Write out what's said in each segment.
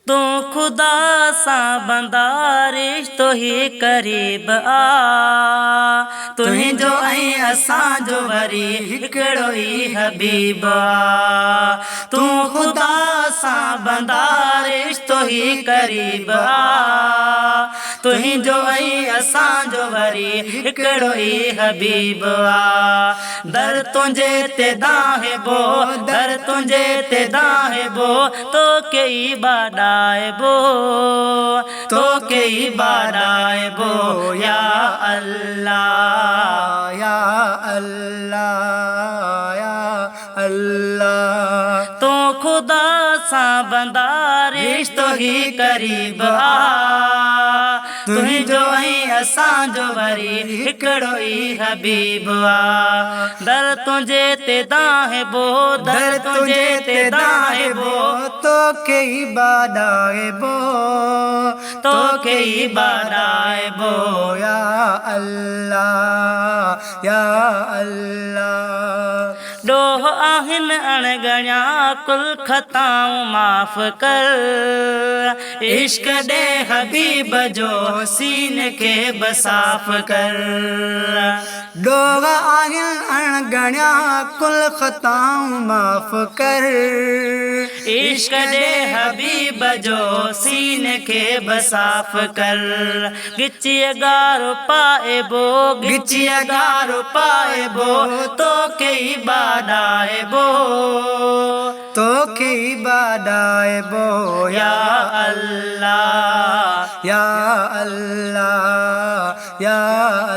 तू खुदा सा बंदा रिश्तो ही करीब आ तुहिंजो ऐं असांजो वरी हिकिड़ो ई हबीब आ तू खुदा सा बंदा रिश्तो ही करीब आ तुहिंजो ऐं असांजो वरी हिकिड़ो ई हबीब आ दर तुंहिंजे ते दाहिबो दर तुंहिंजे ते दाहिबो तोखे ई बाॾाइबो तोखे ई बाॾाइबो या अल्लाह या अल्लाह या अल्लाह तू खुदा सां बंदा रिश्तो ही करीब आ तुहिंजो ऐं असांजो वरी हिकिड़ो ई हबीब आ दर तुंहिंजे ते दाहिबो दर तुंहिंजे ते दाहिबो तोखे ई बाॾाइबो तोखे ई बाॾाइबो या अल्लाह या अल्लाह ॾोह आहिनि अणगणिया कुल ख़ताऊं माफ़ कर इश्क ॾे हबीब जो सीन खे बसाफ़ कर ॾोह आहिनि अणगणिया कुल ख़ताऊं माफ़ कर इश्क ॾे हबीब जो सीन खे बसाफ़ कर गिचीअ गारो पाइबो गिचीअ गारो पाइबो तोखे ई बाॾाइबो तोखे ई बाॾाइबो या अल्लाह या अल्लाह या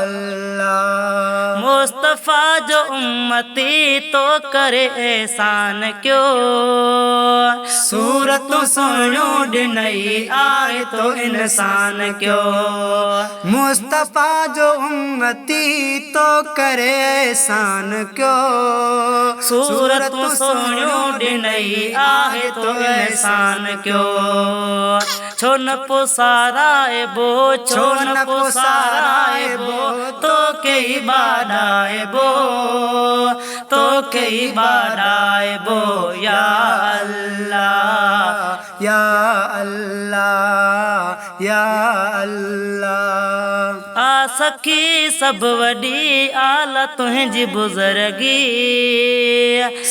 अल्लाह मुस्तफ़ा जो उम्मती तो करे एहसान क्यों सूरतूं सुहिणियूं ॾिनई आहे तो इंसान क्यों मुस्तफ़ा जो उम्मती तो करे एहसान क्यों सूरतूं सुहिणियूं ॾिनई आहे तो इंसान क्यों छो न पुसाराइबो छो न पुसाराइबो तोखे ई बाॾाइबो तोखे ई बाॾाइबो या अल्लाह या अल्लाह या अल्लाह आ सखी सभु वॾी आला तुंहिंजी बुज़ुर्गी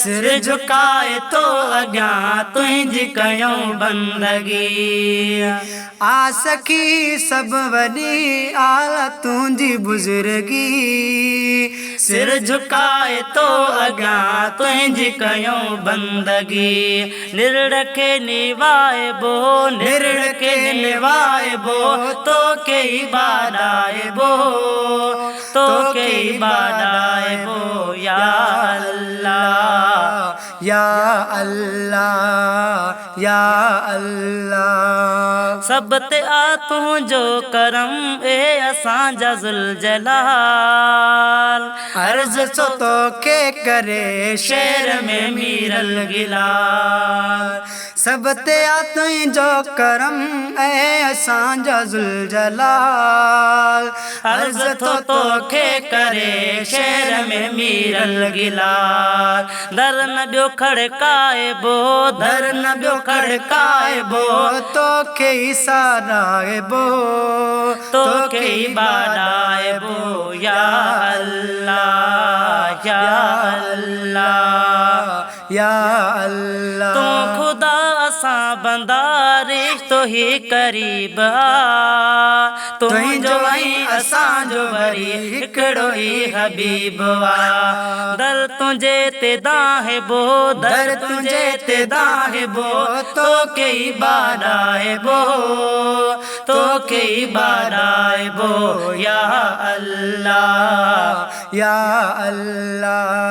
सिर झुकाए तो अॻियां तुंहिंजी कयूं बंदगी आ सखी सभु वॾी आला तुंहिंजी बुज़ुर्गी सिर झुकाए तो अॻियां तुंहिंजी कयूं बंदगी निरड़ खे निवाइबो निरड़ खे निवाइबो तोखे ई बाॾाइबो तोखे ई बाॾाइबो या अल्लाह या अल्लाह या अल्लाह सब ते आ तुंहिंजो करम ए असांजा ज़ुल जलाल अर्ज़ छो तोखे करे शेर में मीरल गिलाल सब ते आ तुंहिंजो करम ऐं असांजा ज़ुल जलाल अर्ज़ थो तोखे करे शेर में मीरल गिलाल दर न ॿियो खड़काइबो दर न ॿियो खड़काइबो तोखे ई साराइबो तोखे ई बाॾाइबो या अल्लाह या अल्लाह या अल्लाह तू खुदा सां बंदा रिश्तो ही करीब आ तुंहिंजो ऐं असांजो वरी हिकिड़ो ई हबीब आ दर तुंहिंजे ते दाहिबो दर तुंहिंजे ते दाहिबो तोखे ई बाॾाइबो तोखे ई बाॾाइबो या अल्लाह या अल्लाह